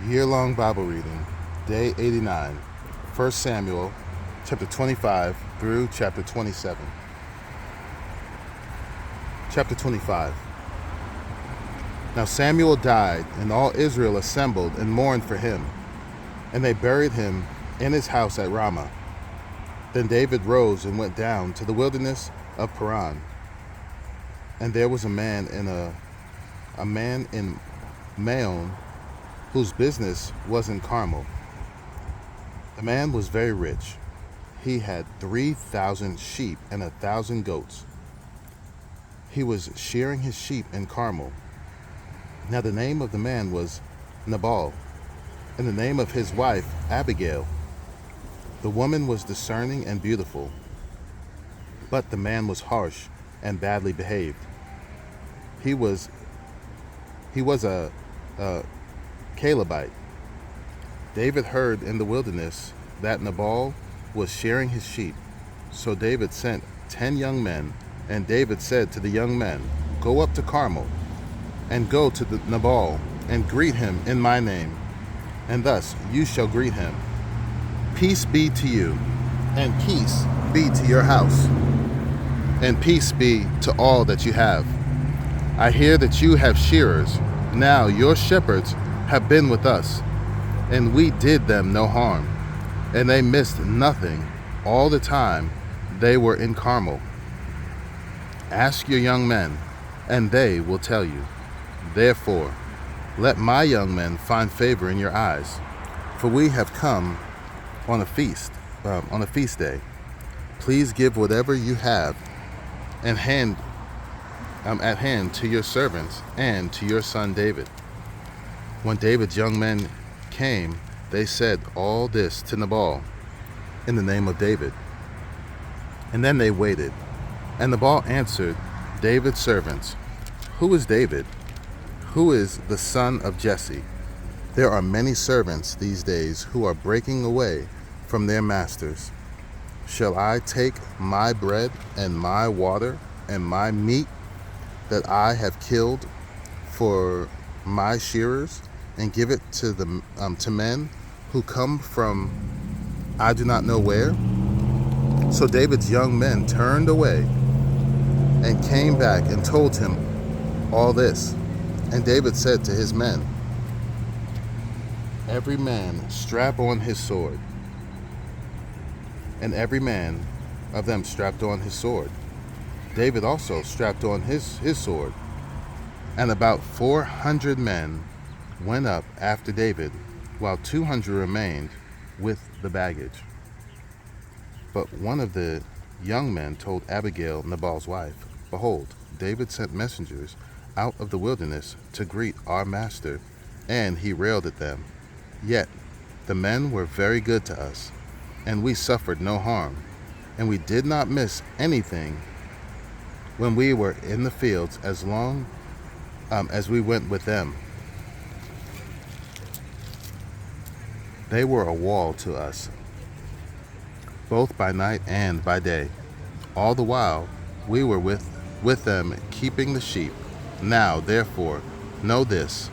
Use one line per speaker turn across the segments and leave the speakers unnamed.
Year-long Bible reading, Day 89, 1 Samuel, chapter 25 through chapter 27. Chapter 25. Now Samuel died, and all Israel assembled and mourned for him, and they buried him in his house at Ramah. Then David rose and went down to the wilderness of Paran, and there was a man in Maon whose business was in Carmel. The man was very rich. He had 3,000 sheep and 1,000 goats. He was shearing his sheep in Carmel. Now the name of the man was Nabal, and the name of his wife Abigail. The woman was discerning and beautiful, but the man was harsh and badly behaved. He was a Calebite. David heard in the wilderness that Nabal was shearing his sheep. So David sent 10 young men, and David said to the young men, "Go up to Carmel, and go to the Nabal, and greet him in my name. And thus you shall greet him. Peace be to you, and peace be to your house, and peace be to all that you have. I hear that you have shearers. Now your shepherds have been with us, and we did them no harm, and they missed nothing all the time they were in Carmel. Ask your young men, and they will tell you. Therefore, let my young men find favor in your eyes, for we have come on a feast day. Please give whatever you have and at hand to your servants and to your son David." When David's young men came, they said all this to Nabal in the name of David. And then they waited. And Nabal answered David's servants, "Who is David? Who is the son of Jesse? There are many servants these days who are breaking away from their masters. Shall I take my bread and my water and my meat that I have killed for my shearers and give it to men who come from I do not know where?" So David's young men turned away and came back and told him all this. And David said to his men, "Every man strap on his sword." And every man of them strapped on his sword. David also strapped on his sword. And about 400 men went up after David, while 200 remained with the baggage. But one of the young men told Abigail, Nabal's wife, "Behold, David sent messengers out of the wilderness to greet our master, and he railed at them. Yet the men were very good to us, and we suffered no harm, and we did not miss anything when we were in the fields as long as we went with them. They were a wall to us, both by night and by day. All the while we were with them keeping the sheep. Now, therefore, know this,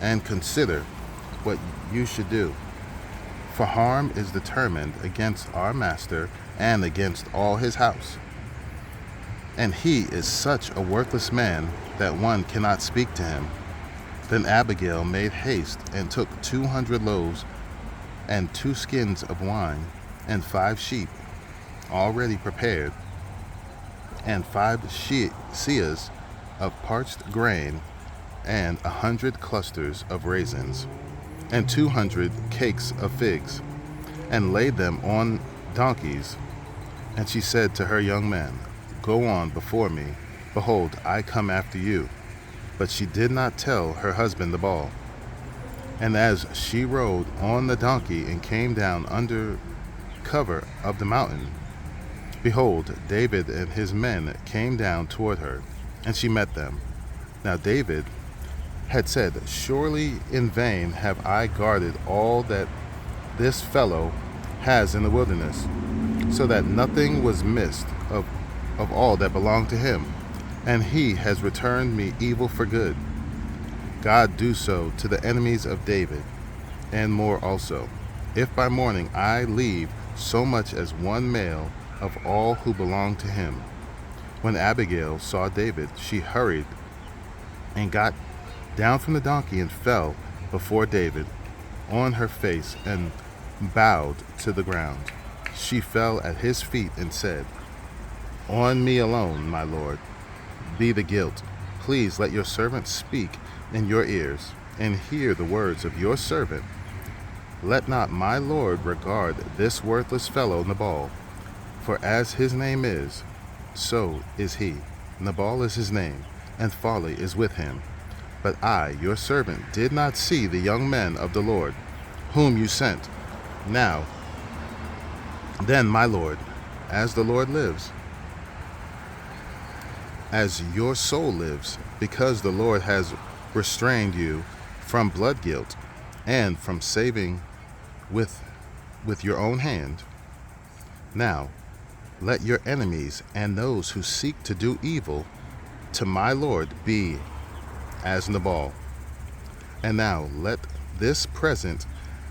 and consider what you should do. For harm is determined against our master and against all his house. And he is such a worthless man that one cannot speak to him." Then Abigail made haste and took 200 loaves and 2 skins of wine and 5 sheep already prepared, and 5 seahs of parched grain, and 100 clusters of raisins, and 200 cakes of figs, and laid them on donkeys. And she said to her young men, "Go on before me. Behold, I come after you." But she did not tell her husband Nabal. And as she rode on the donkey and came down under cover of the mountain, behold, David and his men came down toward her, and she met them. Now David had said, "Surely in vain have I guarded all that this fellow has in the wilderness, so that nothing was missed of all that belonged to him, and he has returned me evil for good. God do so to the enemies of David." and more also, if by morning I leave so much as one male of all who belong to him. When Abigail saw David, she hurried and got down from the donkey and fell before David on her face and bowed to the ground. She fell at his feet and said, "On me alone, my lord, be the guilt. Please let your servant speak in your ears, and hear the words of your servant. Let not my lord regard this worthless fellow Nabal, for as his name is, so is he. Nabal is his name, and folly is with him. But I, your servant, did not see the young men of the Lord, whom you sent. Now, then, my lord, as the Lord lives, as your soul lives, because the Lord has restrained you from blood guilt and from saving with your own hand. Now, let your enemies and those who seek to do evil to my Lord be as Nabal. And now let this present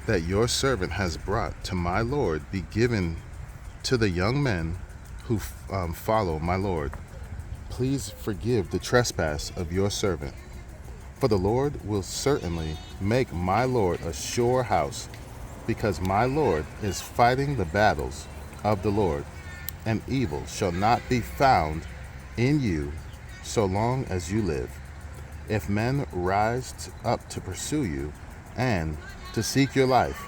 that your servant has brought to my Lord be given to the young men who follow my Lord. Please forgive the trespass of your servant, for the Lord will certainly make my Lord a sure house, because my Lord is fighting the battles of the Lord, and evil shall not be found in you so long as you live. If men rise up to pursue you and to seek your life,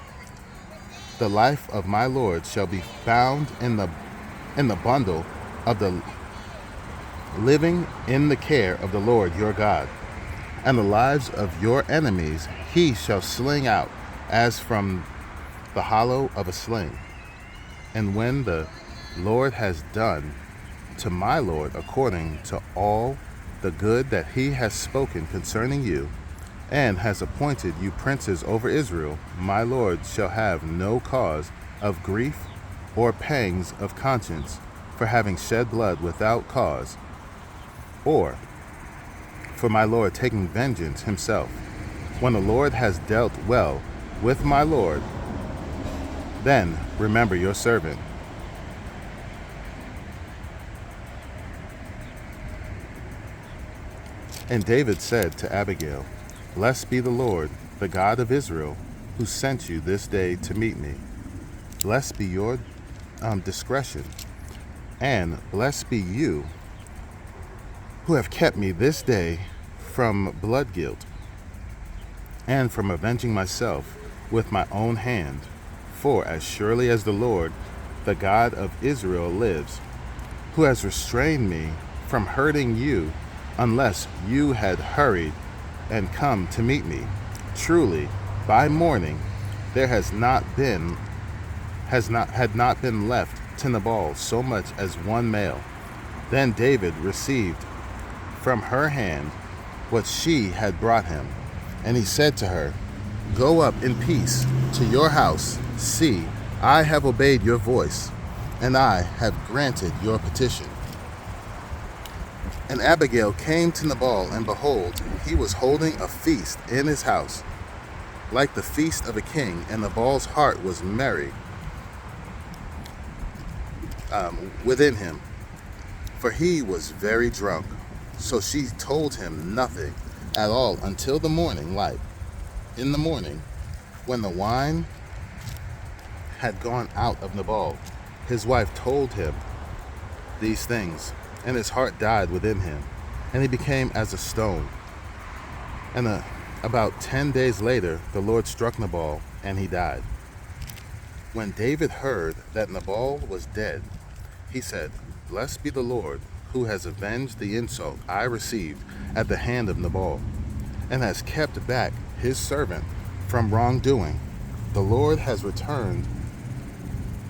the life of my Lord shall be found in the bundle of the living in the care of the Lord your God. And the lives of your enemies he shall sling out as from the hollow of a sling. And when the Lord has done to my Lord according to all the good that he has spoken concerning you, and has appointed you princes over Israel, my Lord shall have no cause of grief or pangs of conscience for having shed blood without cause, or for my Lord taking vengeance himself. When the Lord has dealt well with my Lord, then remember your servant." And David said to Abigail, "Blessed be the Lord, the God of Israel, who sent you this day to meet me. Blessed be your discretion, and blessed be you who have kept me this day from blood guilt and from avenging myself with my own hand. For as surely as the Lord, the God of Israel lives, who has restrained me from hurting you, unless you had hurried and come to meet me, truly by morning there had not been left to Nabal so much as one male." Then David received from her hand what she had brought him, and he said to her, "Go up in peace to your house. See, I have obeyed your voice, and I have granted your petition." And Abigail came to Nabal, and behold, he was holding a feast in his house, like the feast of a king, and Nabal's heart was merry within him, for he was very drunk. So she told him nothing at all until the morning light. In the morning, when the wine had gone out of Nabal, his wife told him these things, and his heart died within him, and he became as a stone. And about 10 days later, the Lord struck Nabal, and he died. When David heard that Nabal was dead, he said, "Blessed be the Lord, who has avenged the insult I received at the hand of Nabal, and has kept back his servant from wrongdoing. The Lord has returned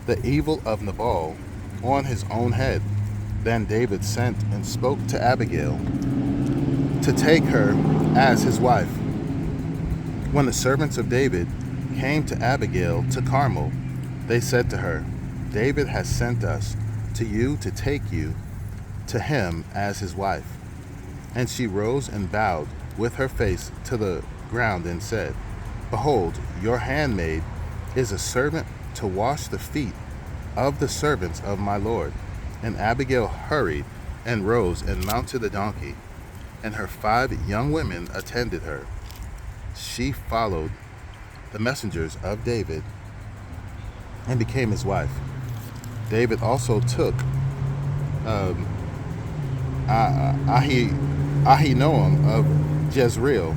the evil of Nabal on his own head." Then David sent and spoke to Abigail to take her as his wife. When the servants of David came to Abigail to Carmel, they said to her, "David has sent us to you to take you to him as his wife." And she rose and bowed with her face to the ground and said, Behold, your handmaid is a servant to wash the feet of the servants of my Lord. And Abigail hurried and rose and mounted a donkey, and her 5 young women attended her. She followed the messengers of David and became his wife. David also took Ahinoam of Jezreel,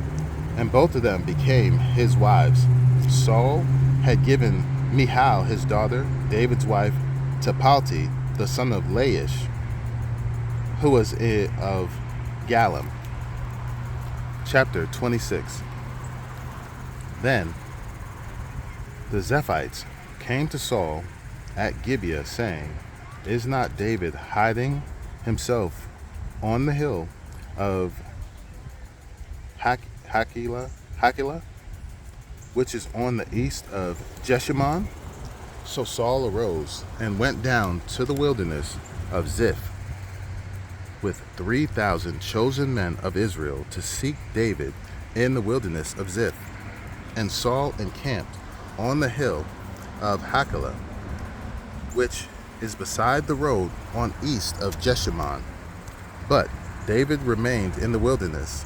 and both of them became his wives. Saul had given Michal, his daughter, David's wife, to Palti, the son of Laish, who was of Gallim. Chapter 26. Then the Zephites came to Saul at Gibeah, saying, Is not David hiding himself on the hill of Hakilah, which is on the east of Jeshimon? So Saul arose and went down to the wilderness of Ziph with 3,000 chosen men of Israel to seek David in the wilderness of Ziph. And Saul encamped on the hill of Hakilah, which is beside the road on east of Jeshimon. But David remained in the wilderness.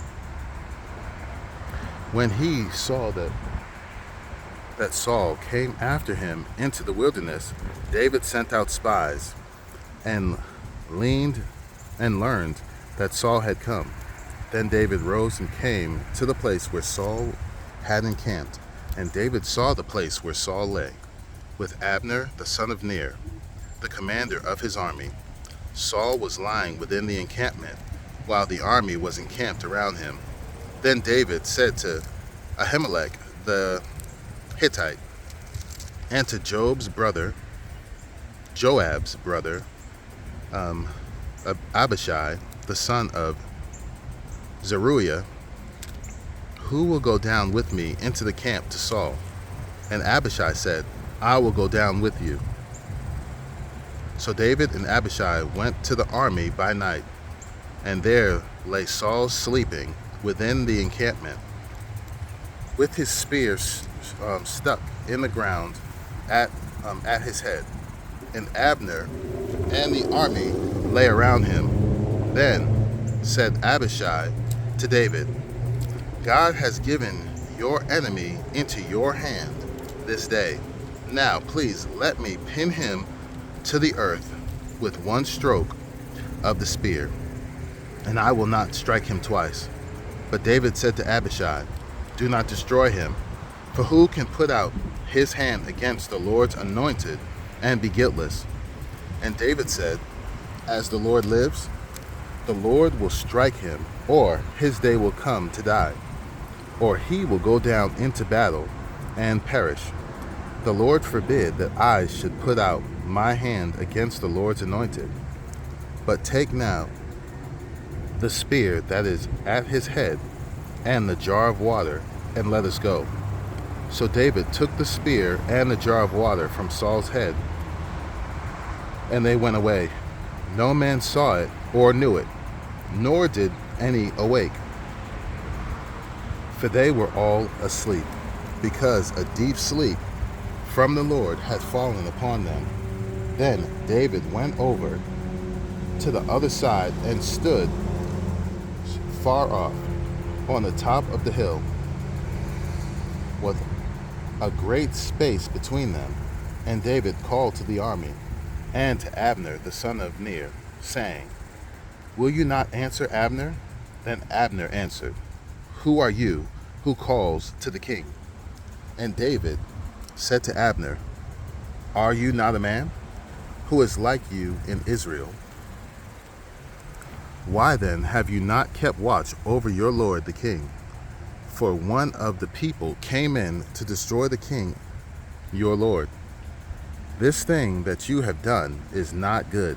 When he saw that Saul came after him into the wilderness, David sent out spies and learned that Saul had come. Then David rose and came to the place where Saul had encamped, and David saw the place where Saul lay, with Abner the son of Ner, the commander of his army. Saul was lying within the encampment, while the army was encamped around him. Then David said to Ahimelech the Hittite, and to Joab's brother, Abishai, the son of Zeruiah, Who will go down with me into the camp to Saul? And Abishai said, I will go down with you. So David and Abishai went to the army by night, and there lay Saul sleeping within the encampment, with his spear stuck in the ground at his head. And Abner and the army lay around him. Then said Abishai to David, God has given your enemy into your hand this day. Now please let me pin him to the earth with one stroke of the spear, and I will not strike him twice. But David said to Abishai, Do not destroy him, for who can put out his hand against the Lord's anointed and be guiltless? And David said, As the Lord lives, the Lord will strike him, or his day will come to die, or he will go down into battle and perish. The Lord forbid that I should put out my hand against the Lord's anointed. But take now the spear that is at his head and the jar of water, and let us go. So David took the spear and the jar of water from Saul's head, and they went away. No man saw it or knew it, nor did any awake, for they were all asleep, because a deep sleep from the Lord had fallen upon them. Then David went over to the other side and stood far off on the top of the hill, with a great space between them. And David called to the army and to Abner the son of Ner, saying, Will you not answer Abner? Then Abner answered, Who are you who calls to the king? And David said to Abner, Are you not a man who is like you in Israel? Why then have you not kept watch over your lord the king? For one of the people came in to destroy the king, your lord. This thing that you have done is not good.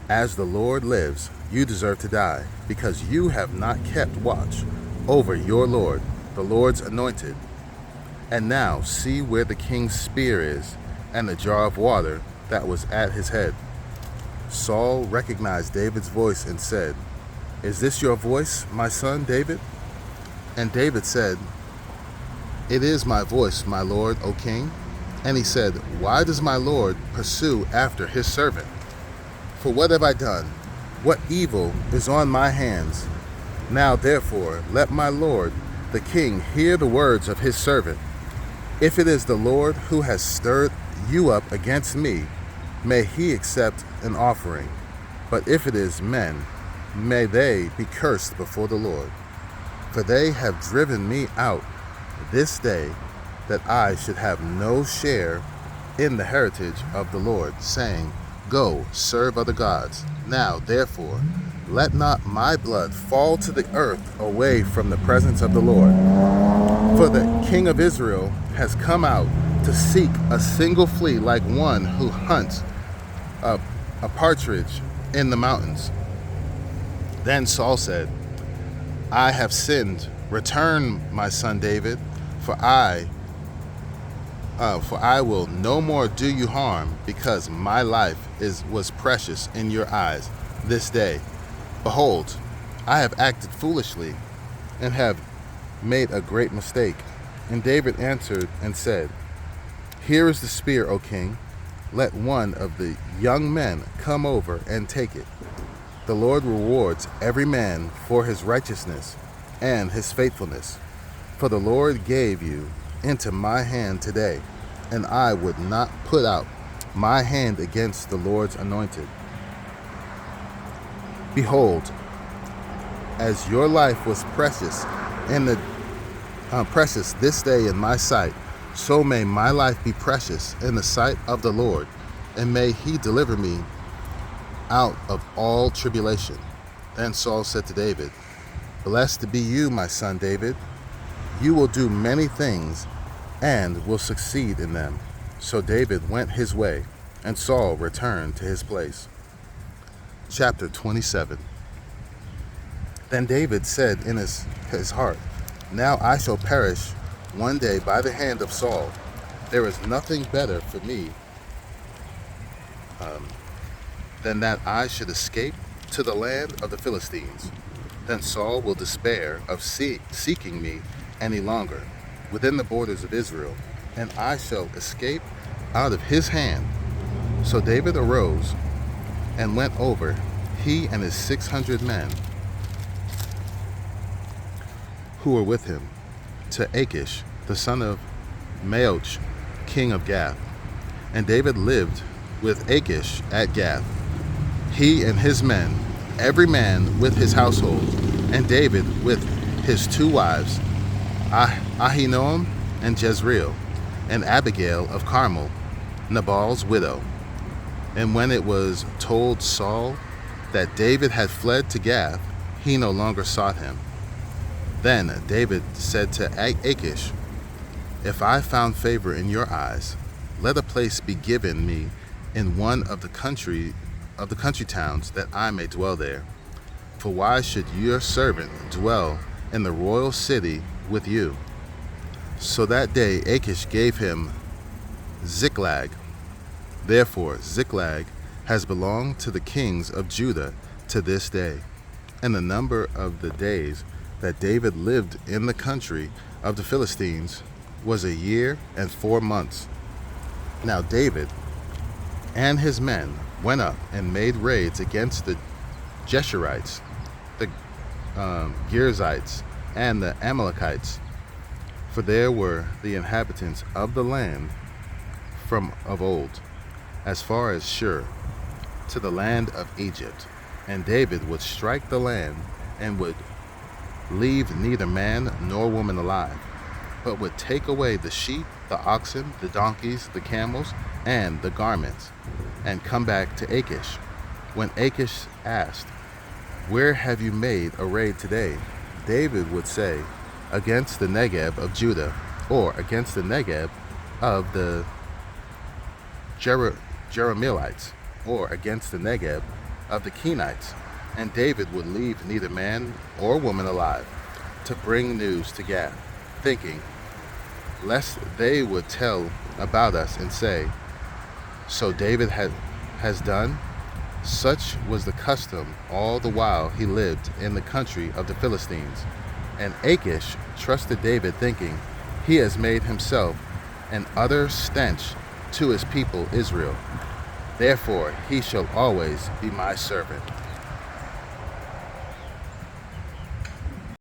As the Lord lives, you deserve to die, because you have not kept watch over your lord, the Lord's anointed. And now see where the king's spear is, and the jar of water that was at his head. Saul recognized David's voice and said, Is this your voice, my son David? And David said, "It is my voice, my lord, O king." And he said, "Why does my lord pursue after his servant? For what have I done? What evil is on my hands? Now therefore let my lord the king hear the words of his servant. If it is the Lord who has stirred you up against me, may he accept an offering. But if it is men, may they be cursed before the Lord. For they have driven me out this day, that I should have no share in the heritage of the Lord, saying, Go, serve other gods. Now, therefore, let not my blood fall to the earth away from the presence of the Lord. For the king of Israel has come out to seek a single flea, like one who hunts a partridge in the mountains." Then Saul said, "I have sinned. Return, my son David, for I will no more do you harm, because my life was precious in your eyes this day. Behold, I have acted foolishly and have made a great mistake." And David answered and said, "Here is the spear, O king. Let one of the young men come over and take it. The Lord rewards every man for his righteousness and his faithfulness. For the Lord gave you into my hand today, and I would not put out my hand against the Lord's anointed. Behold, as your life was precious this day in my sight, so may my life be precious in the sight of the Lord, and may he deliver me out of all tribulation." Then Saul said to David, "Blessed be you, my son David. You will do many things and will succeed in them." So David went his way, and Saul returned to his place. Chapter 27. Then David said in his heart, "Now I shall perish one day by the hand of Saul. There is nothing better for me than that I should escape to the land of the Philistines. Then Saul will despair of seeking me any longer within the borders of Israel, and I shall escape out of his hand." So David arose and went over, he and his 600 men who were with him, to Achish, the son of Maoch, king of Gath. And David lived with Achish at Gath, he and his men, every man with his household, and David with his 2 wives, Ahinoam and Jezreel, and Abigail of Carmel, Nabal's widow. And when it was told Saul that David had fled to Gath, he no longer sought him. Then David said to Achish, "If I found favor in your eyes, let a place be given me in one of the country towns, that I may dwell there. For why should your servant dwell in the royal city with you?" So that day Achish gave him Ziklag. Therefore Ziklag has belonged to the kings of Judah to this day. And the number of the days that David lived in the country of the Philistines was 1 year and 4 months. Now David and his men went up and made raids against the Geshurites, the Girzites, and the Amalekites, for there were the inhabitants of the land from of old, as far as Shur, to the land of Egypt. And David would strike the land, and would leave neither man nor woman alive, but would take away the sheep, the oxen, the donkeys, the camels, and the garments, and come back to Achish. When Achish asked, "Where have you made a raid today?" David would say, "Against the Negeb of Judah," or "against the Negeb of the Jerahmeelites," or "against the Negeb of the Kenites." And David would leave neither man or woman alive, to bring news to Gath, thinking, lest they would tell about us and say, "So David has done." Such was the custom all the while he lived in the country of the Philistines. And Achish trusted David, thinking, he has made himself an utter stench to his people Israel. Therefore he shall always be my servant.